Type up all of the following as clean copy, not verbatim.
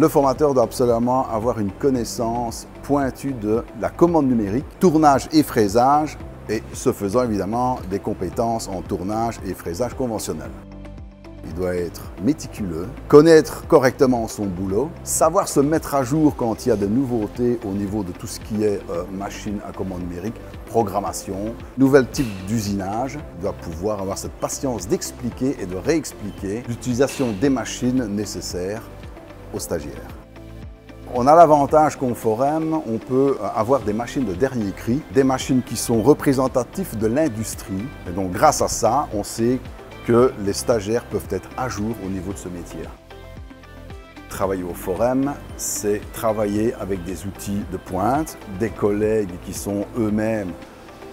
Le formateur doit absolument avoir une connaissance pointue de la commande numérique, tournage et fraisage, et ce faisant évidemment des compétences en tournage et fraisage conventionnel. Il doit être méticuleux, connaître correctement son boulot, savoir se mettre à jour quand il y a des nouveautés au niveau de tout ce qui est machine à commande numérique, programmation, nouvel type d'usinage. Il doit pouvoir avoir cette patience d'expliquer et de réexpliquer l'utilisation des machines nécessaires aux stagiaires. On a l'avantage qu'au Forem, on peut avoir des machines de dernier cri, des machines qui sont représentatives de l'industrie. Et donc grâce à ça, on sait que les stagiaires peuvent être à jour au niveau de ce métier. Travailler au Forem, c'est travailler avec des outils de pointe, des collègues qui sont eux-mêmes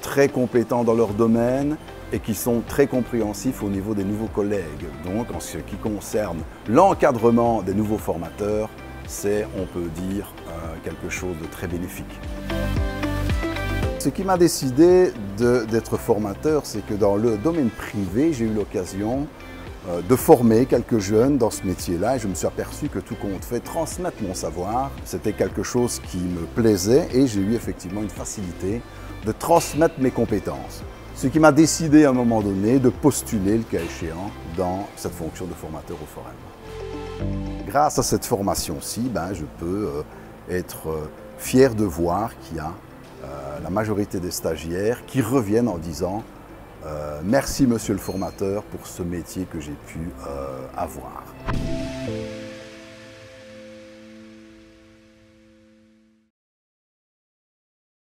très compétents dans leur domaine et qui sont très compréhensifs au niveau des nouveaux collègues. Donc en ce qui concerne l'encadrement des nouveaux formateurs, c'est, on peut dire, quelque chose de très bénéfique. Ce qui m'a décidé d'être formateur, c'est que dans le domaine privé, j'ai eu l'occasion de former quelques jeunes dans ce métier-là et je me suis aperçu que tout compte fait, transmettre mon savoir, c'était quelque chose qui me plaisait et j'ai eu effectivement une facilité de transmettre mes compétences. Ce qui m'a décidé à un moment donné de postuler, le cas échéant, dans cette fonction de formateur au Forem. Grâce à cette formation-ci, je peux être fier de voir qu'il y a la majorité des stagiaires qui reviennent en disant merci monsieur le formateur pour ce métier que j'ai pu avoir.